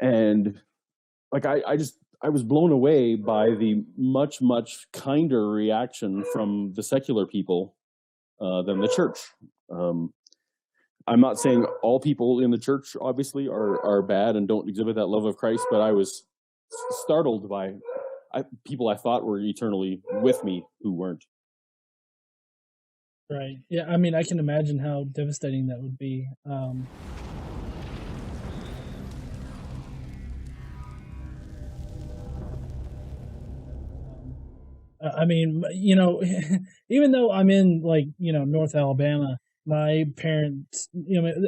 And like, I was blown away by the much, much kinder reaction from the secular people than the church. I'm not saying all people in the church obviously are bad and don't exhibit that love of Christ, but I was startled by people I thought were eternally with me who weren't. Right. Yeah. I mean, I can imagine how devastating that would be. I mean, even though I'm in like North Alabama, my parents,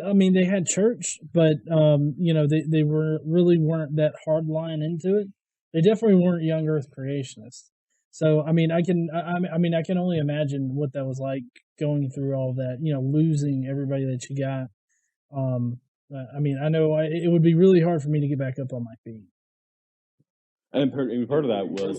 I mean, they had church, but they were really weren't that hard line into it. They definitely weren't young Earth creationists. So I mean, I mean, I can only imagine what that was like going through all that. Losing everybody that you got. I mean, I know it would be really hard for me to get back up on my feet. And part of that was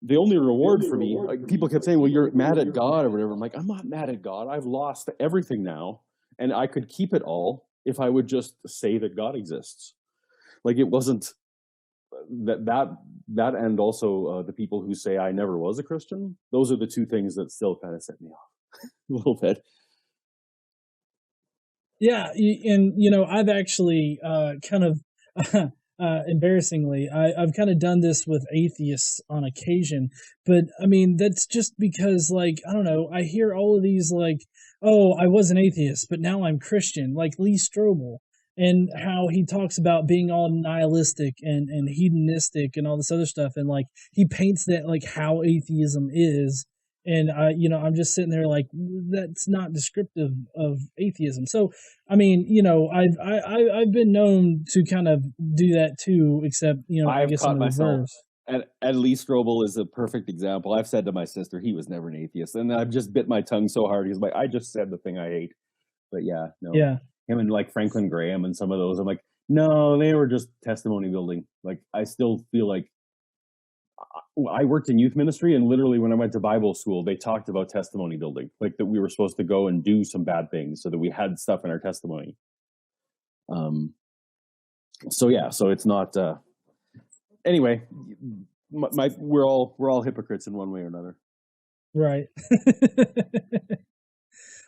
the only reward for me. Like, people kept saying, "Well, you're mad at God or whatever." I'm like, I'm not mad at God. I've lost everything now, and I could keep it all if I would just say that God exists. Like, it wasn't that and also the people who say I never was a Christian. Those are the two things that still kind of set me off a little bit. Yeah, and I've actually kind of embarrassingly, I've kind of done this with atheists on occasion, but I mean that's just because, like, I don't know, I hear all of these like, oh, I was an atheist, but now I'm Christian, like Lee Strobel, and how he talks about being all nihilistic and hedonistic and all this other stuff, and like he paints that like how atheism is, and I'm just sitting there like that's not descriptive of atheism. So I mean, I've been known to kind of do that too, except I I've guess in caught the myself. reverse. And Lee Strobel is a perfect example. I've said to my sister, he was never an atheist, and I've just bit my tongue so hard. He's like, I just said the thing I hate. But yeah, no, Yeah, him and like Franklin Graham and some of those. I'm like, no, they were just testimony building. Like, I still feel like I worked in youth ministry, and literally when I went to Bible school, they talked about testimony building, like that we were supposed to go and do some bad things so that we had stuff in our testimony. Um, so yeah, so it's not. Anyway, we're all hypocrites in one way or another. right.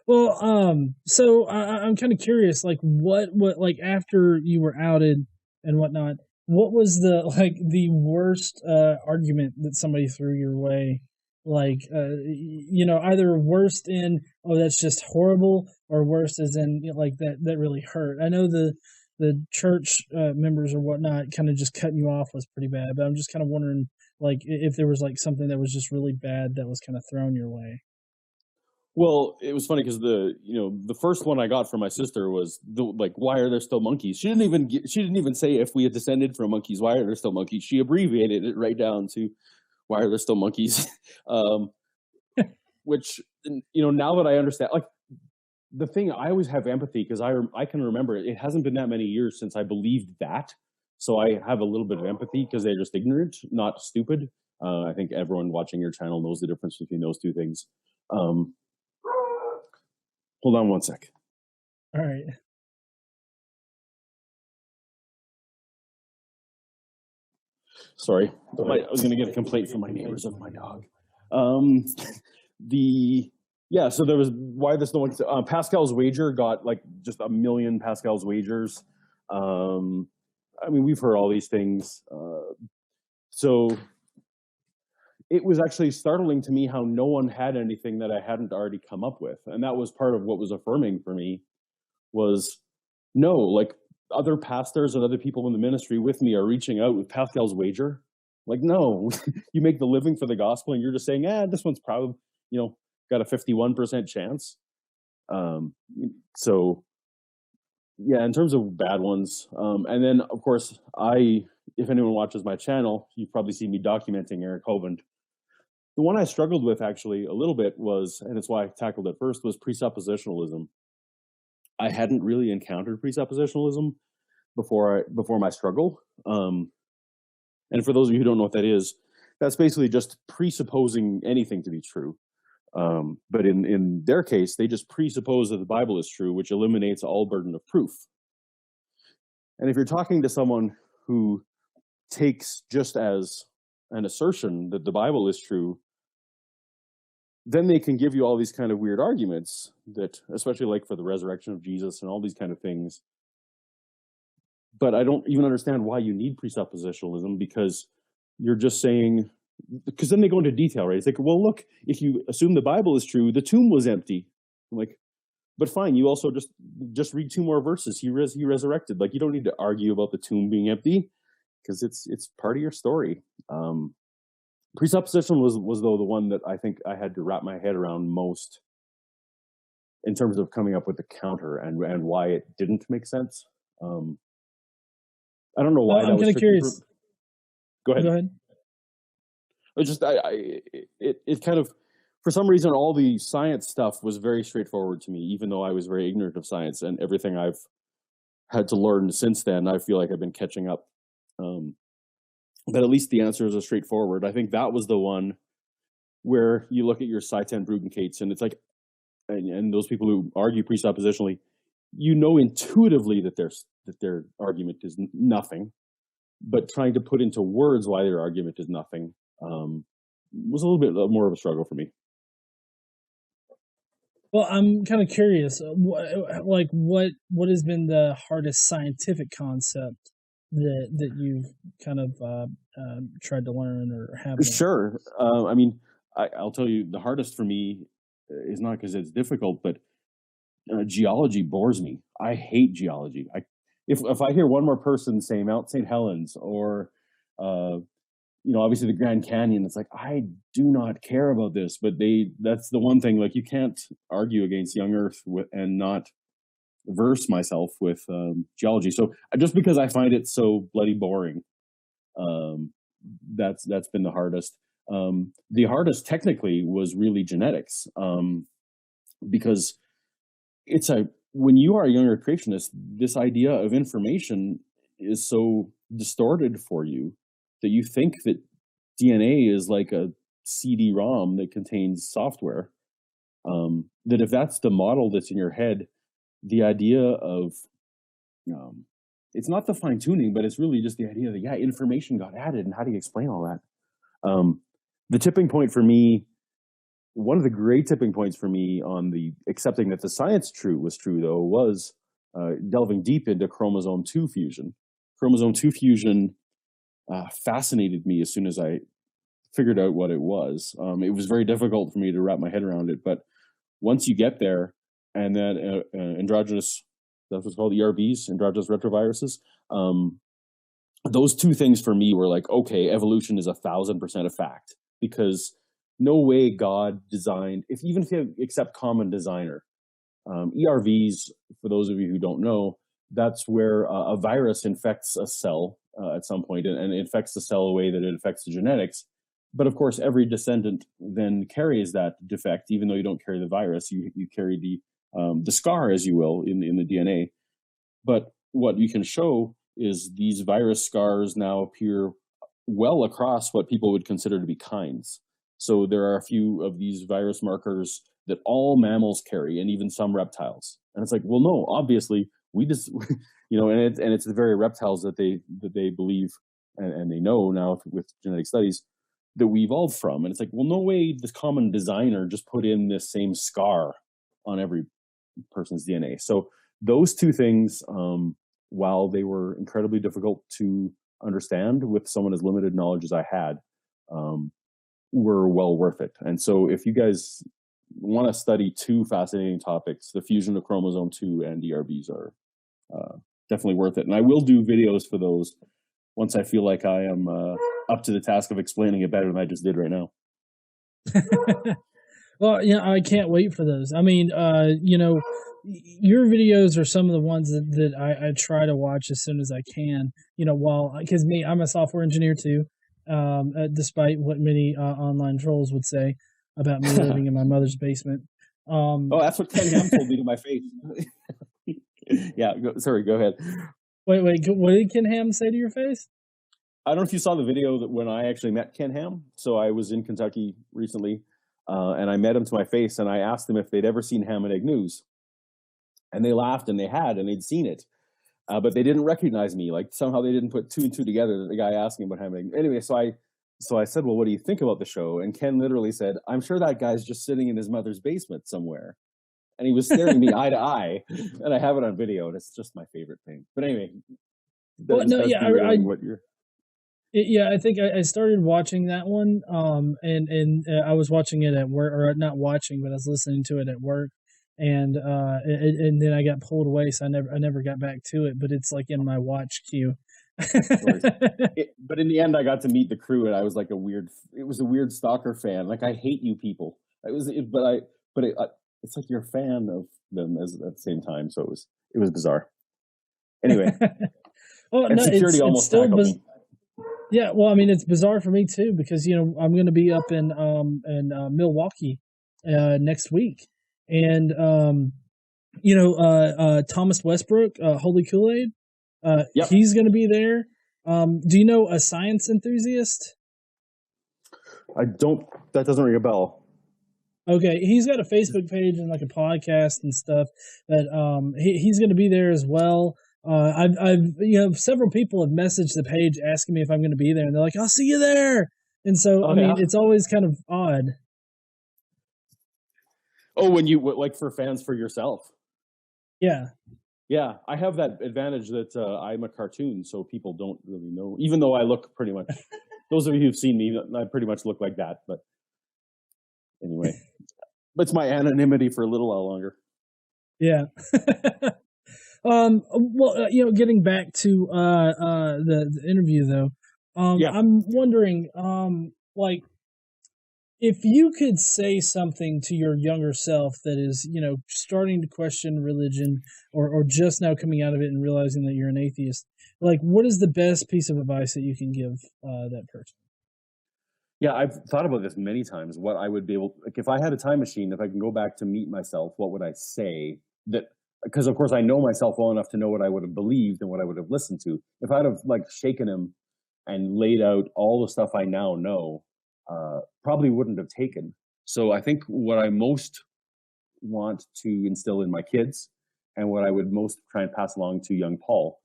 Well, so I'm kind of curious, like what like after you were outed and whatnot, what was the like the worst argument that somebody threw your way? Like, either worst in, oh, that's just horrible, or worst as in, like that really hurt. I know the church members or whatnot kind of just cutting you off was pretty bad, but I'm just kind of wondering, like, if there was like something that was just really bad that was kind of thrown your way. Well, it was funny because the first one I got from my sister was like, why are there still monkeys? She didn't even say if we had descended from monkeys. Why are there still monkeys? She abbreviated it right down to why are there still monkeys? um, which, now that I understand, like, the thing, I always have empathy because I can remember it hasn't been that many years since I believed that, so I have a little bit of empathy because they're just ignorant, not stupid. I think everyone watching your channel knows the difference between those two things. Um, Hold on one sec. All right. Sorry, I was going to get a complaint from my neighbors of my dog. Um, so there was why this no one. Pascal's wager got like just a million Pascal's wagers. I mean, we've heard all these things. So it was actually startling to me how no one had anything that I hadn't already come up with, and that was part of what was affirming for me. Was no, like, other pastors and other people in the ministry with me are reaching out with Pascal's wager. Like, no, you make the living for the gospel, and you're just saying, this one's probably, got a 51% chance. So yeah, in terms of bad ones, and then of course, if anyone watches my channel, you've probably seen me documenting Eric Hovind. The one I struggled with actually a little bit was, and it's why I tackled it first, was presuppositionalism. I hadn't really encountered presuppositionalism before my struggle. And for those of you who don't know what that is, that's basically just presupposing anything to be true. But in their case, they just presuppose that the Bible is true, which eliminates all burden of proof. And if you're talking to someone who takes just as an assertion that the Bible is true, then they can give you all these kind of weird arguments that, especially like for the resurrection of Jesus and all these kind of things. But I don't even understand why you need presuppositionalism, because you're just saying, because then they go into detail, right? It's like, well, look, if you assume the Bible is true, the tomb was empty. I'm like, but fine, you also just read 2 more verses. He resurrected. Like, you don't need to argue about the tomb being empty, because it's part of your story. Presupposition was though the one that I think I had to wrap my head around most in terms of coming up with the counter and why it didn't make sense. I don't know why. I'm kind of curious. Go ahead. Go ahead. It's just it kind of, for some reason, all the science stuff was very straightforward to me, even though I was very ignorant of science, and everything I've had to learn since then, I feel like I've been catching up. But at least the answers are straightforward. I think that was the one where you look at your Seitan Brugenkates, and it's like, and those people who argue presuppositionally, you know intuitively that their argument is nothing, but trying to put into words why their argument is nothing was a little bit more of a struggle for me. Well, I'm kind of curious, what has been the hardest scientific concept that you've kind of tried to learn or have learned? Sure. I mean, I'll tell you, the hardest for me is not because it's difficult, but geology bores me. I hate geology. If I hear one more person say Mount St. Helens or obviously the Grand Canyon, it's like, I do not care about this. But that's the one thing, like, you can't argue against young Earth and not verse myself with geology. So just because I find it so bloody boring, that's been the hardest. The hardest technically was really genetics, because when you are a younger creationist, this idea of information is so distorted for you that you think that DNA is like a CD-ROM that contains software. That if that's the model that's in your head, the idea of it's not the fine tuning, but it's really just the idea that information got added, and how do you explain all that? The tipping point for me, one of the great tipping points for me on the accepting that the science was true though, was delving deep into chromosome 2 fusion. Chromosome 2 fusion fascinated me as soon as I figured out what it was. It was very difficult for me to wrap my head around it, but once you get there, and then androgynous, that's what's called, ERVs, androgynous retroviruses, those 2 things for me were like, okay, evolution is 1,000% a fact, because no way God designed, even if you accept common designer, ERVs, for those of you who don't know, that's where a virus infects a cell at some point, and it infects the cell a way that it affects the genetics. But of course, every descendant then carries that defect, even though you don't carry the virus. You carry the scar, as you will, in the DNA. But what you can show is these virus scars now appear well across what people would consider to be kinds. So there are a few of these virus markers that all mammals carry, and even some reptiles. And it's like, well, no, obviously we just, and it's the very reptiles that they believe and they know now with genetic studies that we evolved from. And it's like, well, no way this common designer just put in this same scar on every person's DNA. So those 2 things, while they were incredibly difficult to understand with someone as limited knowledge as I had, were well worth it. And so if you guys want to study 2 fascinating topics, the fusion of chromosome 2 and ERVs are definitely worth it. And I will do videos for those once I feel like I am up to the task of explaining it better than I just did right now. Well, I can't wait for those. I mean, your videos are some of the ones that I try to watch as soon as I can, because I'm a software engineer too, despite what many online trolls would say about me living in my mother's basement. That's what Ken Ham told me to my face. Yeah, sorry, go ahead. Wait, what did Ken Ham say to your face? I don't know if you saw the video that when I actually met Ken Ham. So I was in Kentucky recently, and I met him to my face, and I asked them if they'd ever seen Ham and Egg News. And they laughed, and they had, and they'd seen it. but they didn't recognize me. Like somehow they didn't put two and two together. That the guy asking about him. Anyway, so I said, well, what do you think about the show? And Ken literally said, I'm sure that guy's just sitting in his mother's basement somewhere. And he was staring me eye to eye. And I have it on video, and it's just my favorite thing. But anyway, Well, no, yeah, I think I started watching that one, and I was watching it at work, or not watching, but I was listening to it at work, and then I got pulled away, so I never got back to it. But it's like in my watch queue. But in the end, I got to meet the crew, and I was like it was a weird stalker fan. Like, I hate you people. It's like you're a fan of them at the same time. So it was bizarre. Anyway, well, and no, security it's almost still tackled me. Yeah, well, I mean, it's bizarre for me too, because I'm going to be up in Milwaukee next week, and Thomas Westbrook, Holy Kool-Aid, Yep. he's going to be there. Do you know A Science Enthusiast? I don't. That doesn't ring a bell. Okay, he's got a Facebook page and like a podcast and stuff. But he's going to be there as well. I've several people have messaged the page asking me if I'm going to be there, and they're like, "I'll see you there." And so, I mean, it's always kind of odd. Oh, when you like for fans for yourself. Yeah. Yeah, I have that advantage that I'm a cartoon, so people don't really know. Even though I look pretty much, those of you who've seen me, I pretty much look like that. But anyway, it's my anonymity for a little while longer. Yeah. Well, getting back to the interview though, I'm wondering, like, if you could say something to your younger self that is, starting to question religion or just now coming out of it and realizing that you're an atheist, like, what is the best piece of advice that you can give that person? Yeah, I've thought about this many times. What I would be able, like, if I had a time machine, if I can go back to meet myself, what would I say? Because of course I know myself well enough to know what I would have believed and what I would have listened to. If I'd have like shaken him and laid out all the stuff I now know, probably wouldn't have taken. So I think what I most want to instill in my kids, and what I would most try and pass along to young Paul,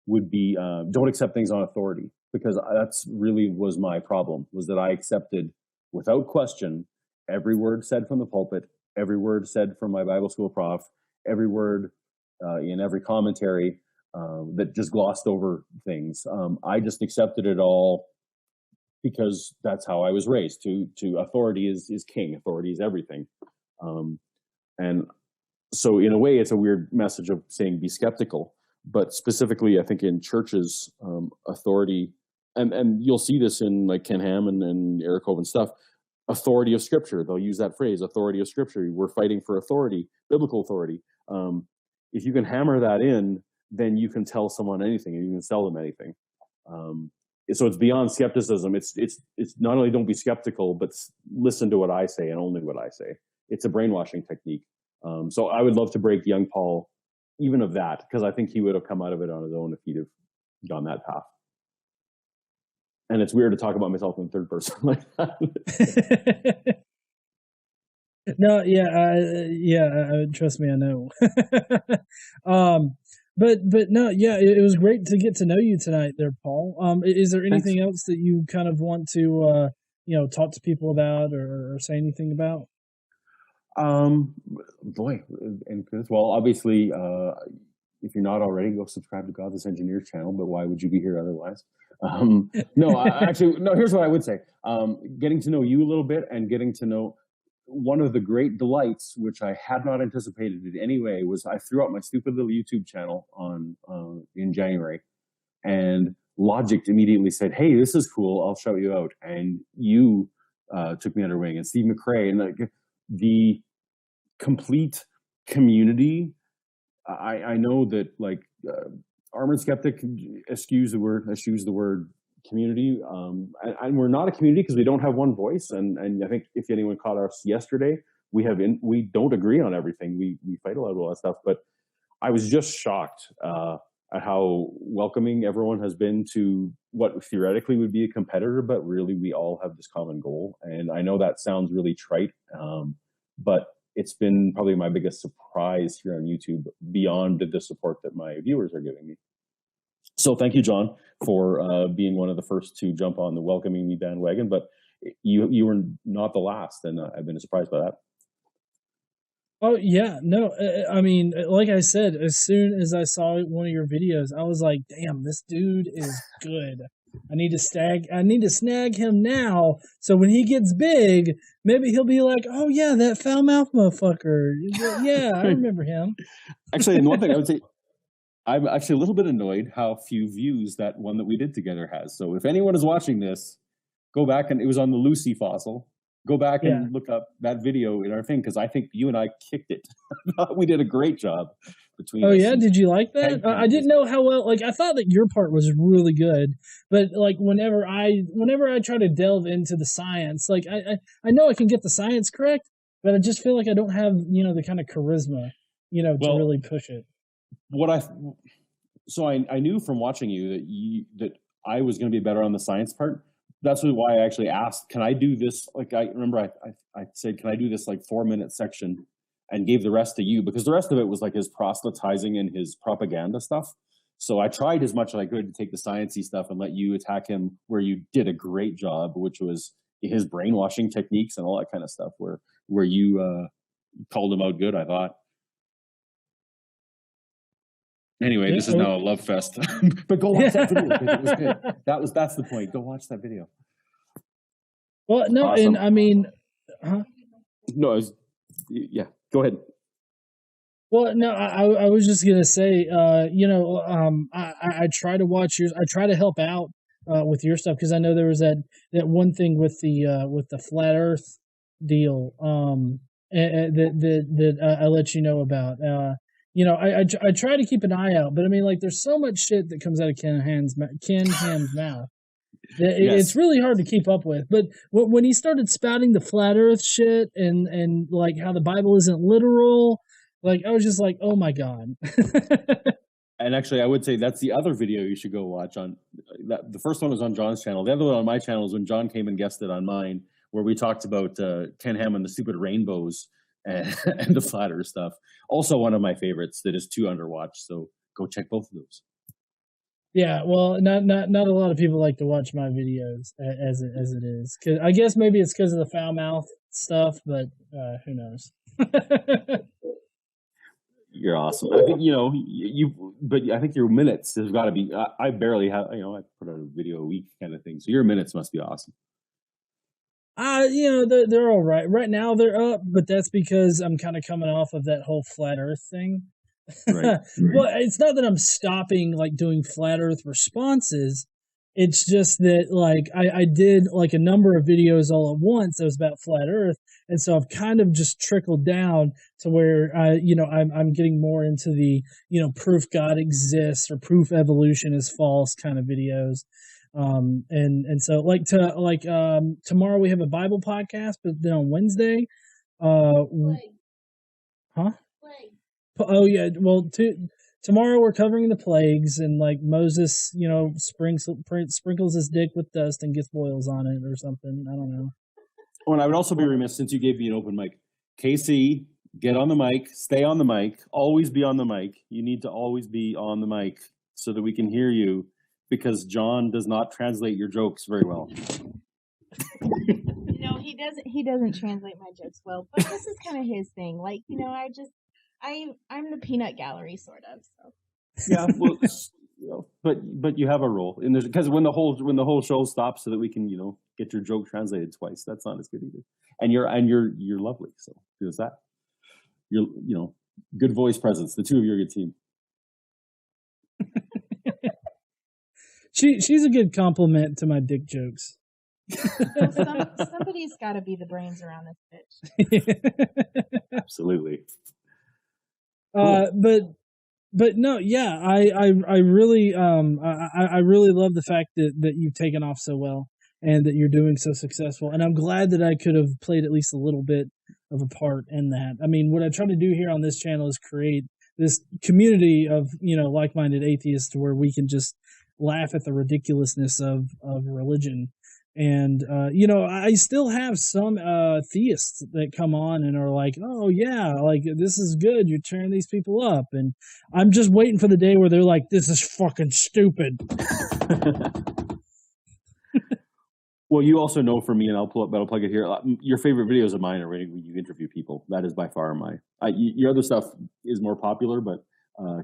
would be don't accept things on authority, because that's really was my problem, was that I accepted without question every word said from the pulpit, every word said from my Bible school prof, every word in every commentary that just glossed over things. I just accepted it all because that's how I was raised. To authority is king, authority is everything. And so in a way, it's a weird message of saying be skeptical. But specifically, I think in churches, authority, and you'll see this in like Ken Ham and Eric Hovind stuff, authority of Scripture. They'll use that phrase, authority of Scripture. We're fighting for authority, biblical authority. If you can hammer that in, then you can tell someone anything, and you can sell them anything. So it's beyond skepticism. It's not only don't be skeptical, but listen to what I say and only what I say. It's a brainwashing technique. So I would love to break young Paul even of that, because I think he would have come out of it on his own if he'd have gone that path. And it's weird to talk about myself in third person like that. No, yeah, trust me, I know. But no, yeah, it was great to get to know you tonight there, Paul. Is there anything else that you kind of want to, talk to people about or say anything about? Boy, and well, obviously, if you're not already, go subscribe to Godless Engineers channel. But why would you be here otherwise? No. Here's what I would say: getting to know you a little bit, and getting to know one of the great delights, which I had not anticipated in any way, was I threw out my stupid little YouTube channel in January, and Logic immediately said, "Hey, this is cool. I'll shout you out." And you took me under wing, and Steve McRae, and the complete community. I know that like Armored Skeptic eschews the word community, and we're not a community because we don't have one voice. And I think if anyone caught us yesterday, we don't agree on everything. We fight a lot of that stuff. But I was just shocked at how welcoming everyone has been to what theoretically would be a competitor, but really we all have this common goal. And I know that sounds really trite, but it's been probably my biggest surprise here on YouTube beyond the support that my viewers are giving me. So thank you, John, for being one of the first to jump on the welcoming me bandwagon. But you were not the last, and I've been surprised by that. Oh yeah, no, I mean, like I said, as soon as I saw one of your videos, I was like, "Damn, this dude is good. I need to snag him now. So when he gets big, maybe he'll be like, oh yeah, that foul mouth motherfucker. Yeah, I remember him." Actually, and one thing I would say, I'm actually a little bit annoyed how few views that one that we did together has. So if anyone is watching this, go back, and it was on the Lucy fossil. Go back and look up that video in our thing, because I think you and I kicked it. We did a great job between us. Oh yeah, did you like that? I didn't know how well. Like, I thought that your part was really good, but like whenever I try to delve into the science, like I know I can get the science correct, but I just feel like I don't have the kind of charisma to really push it. So I knew from watching you that I was going to be better on the science part. That's why I actually asked, can I do this? Like, I remember I said, can I do this like 4-minute section, and gave the rest to you, because the rest of it was like his proselytizing and his propaganda stuff. So I tried as much as I could to take the sciencey stuff and let you attack him where you did a great job, which was his brainwashing techniques and all that kind of stuff, where you called him out good, I thought. Anyway, this is now a love fest. But go watch that video, because it was good. That's the point. Go watch that video. Well, no, awesome. And I mean, no, yeah. Go ahead. Well, no, I was just gonna say, I try to watch yours. I try to help out with your stuff, because I know there was that one thing with the flat Earth deal that I let you know about. I try to keep an eye out, but I mean, like, there's so much shit that comes out of Ken Ham's mouth. It's really hard to keep up with. But when he started spouting the flat Earth shit and like how the Bible isn't literal, like, I was just like, oh my god. And actually, I would say that's the other video you should go watch. On that, the first one was on John's channel. The other one on my channel is when John came and guested on mine, where we talked about Ken Ham and the stupid rainbows and the flat Earth stuff. Also, one of my favorites that is too underwatched. So go check both of those. Yeah, well, not a lot of people like to watch my videos as it is. 'Cause I guess maybe it's because of the foul mouth stuff, but who knows? You're awesome. I think but I think your minutes has got to be. I barely have. I put out a video a week kind of thing. So your minutes must be awesome. They're all right. Right now they're up, but that's because I'm kind of coming off of that whole flat Earth thing. Right. Well, it's not that I'm stopping like doing flat Earth responses. It's just that like I did like a number of videos all at once that was about flat Earth, and so I've kind of just trickled down to where I'm getting more into the proof God exists or proof evolution is false kind of videos. And so tomorrow we have a Bible podcast, but then on Wednesday, oh yeah, well tomorrow we're covering the plagues, and like Moses, sprinkles his dick with dust and gets boils on it or something. I don't know. Oh, and I would also be remiss, since you gave me an open mic, KC, get on the mic, stay on the mic, always be on the mic. You need to always be on the mic so that we can hear you, because John does not translate your jokes very well. No, he doesn't translate my jokes well, but this is kind of his thing. Like, I'm the peanut gallery, sort of. So. Yeah, well, but you have a role, and because when the whole show stops, so that we can get your joke translated twice, that's not as good either. And you're lovely, so there's that. You're good voice presence. The two of you are a good team. She's a good compliment to my dick jokes. Somebody's got to be the brains around this bitch. Absolutely. Cool. But no, yeah, I really I really love the fact that you've taken off so well and that you're doing so successful, and I'm glad that I could have played at least a little bit of a part in that. I mean, what I try to do here on this channel is create this community of like-minded atheists where we can just laugh at the ridiculousness of religion. And you know, I still have some theists that come on and are like, "Oh yeah, like this is good. You're tearing these people up," and I'm just waiting for the day where they're like, "This is fucking stupid." Well, you also know from me, and I'll plug it here. Your favorite videos of mine are when you interview people. That is by far your other stuff is more popular, but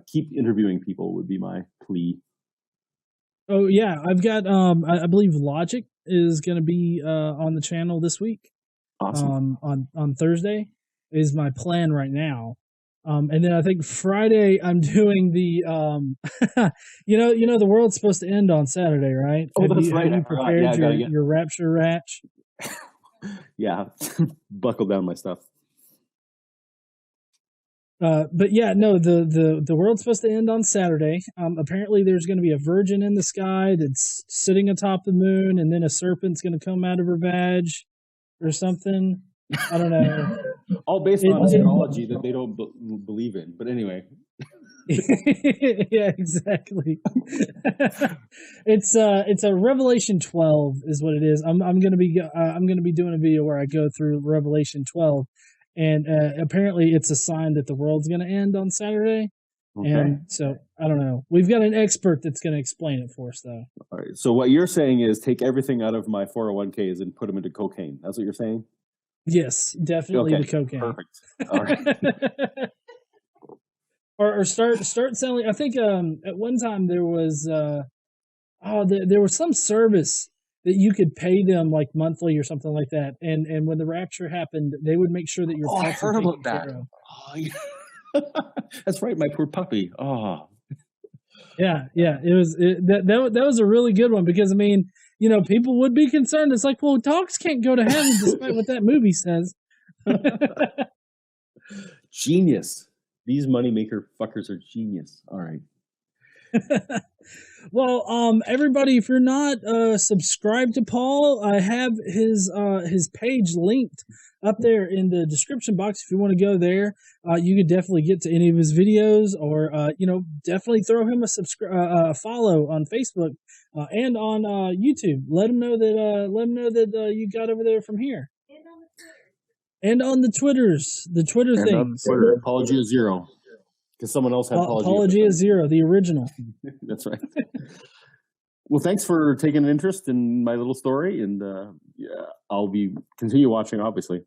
keep interviewing people would be my plea. Oh yeah, I've got I believe Logic is going to be on the channel this week. Awesome. On Thursday is my plan right now. And then I think Friday I'm doing the you know the world's supposed to end on Saturday, right? Oh, that's right. Have you prepared your rapture ratch? Yeah, buckle down my stuff. But yeah, no, the world's supposed to end on Saturday. Apparently there's going to be a virgin in the sky that's sitting atop the moon, and then a serpent's going to come out of her vag or something. I don't know. All based on astrology that they don't believe in. But anyway. Yeah, exactly. It's a Revelation 12 is what it is. I'm gonna be doing a video where I go through Revelation 12, and apparently it's a sign that the world's gonna end on Saturday. Okay. And so I don't know. We've got an expert that's gonna explain it for us, though. All right. So what you're saying is take everything out of my 401ks and put them into cocaine. That's what you're saying? Yes, definitely the cocaine. Perfect. All right. or start selling. I think at one time there was there was some service that you could pay them like monthly or something like that, and when the rapture happened, they would make sure that your pets I heard about that. Oh, yeah. That's right, my poor puppy. Oh. Yeah, that was a really good one, because I mean, you know, people would be concerned. It's like, well, dogs can't go to heaven despite what that movie says. Genius. These moneymaker fuckers are genius. All right. Well, everybody, if you're not subscribed to Paul, I have his page linked up there in the description box. If you want to go there, you could definitely get to any of his videos, or you know, definitely throw him a follow on Facebook and on YouTube. Let him know that you got over there from here. And on the Twitters, the Twitter and things. Twitter, Paulogia 0. Because someone else had Paulogia 0, the original. That's right. Well, thanks for taking an interest in my little story, and I'll continue watching, obviously.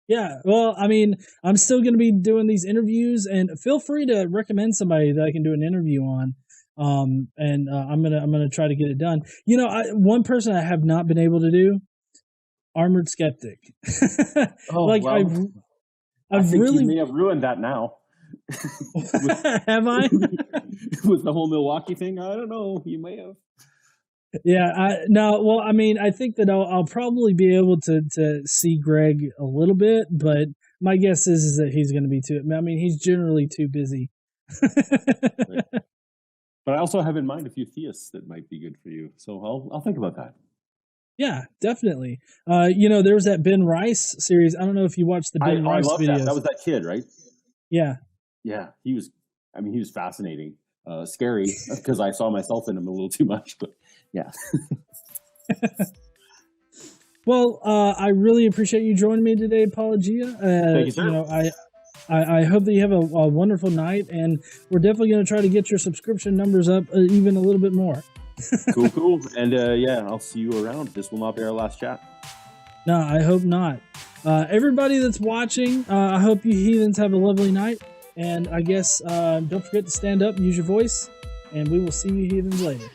Yeah, well, I mean, I'm still going to be doing these interviews, and feel free to recommend somebody that I can do an interview on. And I'm gonna try to get it done. You know, one person I have not been able to do. Armored Skeptic. Oh, like well, I think really you may have ruined that now. Have I? With the whole Milwaukee thing, I don't know. You may have. Yeah, well, I mean, I think that I'll probably be able to see Greg a little bit, but my guess is that he's going to be too. I mean, he's generally too busy. Right. But I also have in mind a few theists that might be good for you, so I'll think about that. Yeah, definitely. You know, there was that Ben Rice series. I don't know if you watched the Ben Rice videos. That was that kid, right? Yeah. Yeah, he was fascinating. Scary, because I saw myself in him a little too much, but yeah. Well, I really appreciate you joining me today, Paulogia. Thank you, sir. You know, I hope that you have a wonderful night, and we're definitely going to try to get your subscription numbers up even a little bit more. Cool. And yeah, I'll see you around. This will not be our last chat. No, I hope not. Everybody that's watching, I hope you heathens have a lovely night. And I guess don't forget to stand up and use your voice. And we will see you heathens later.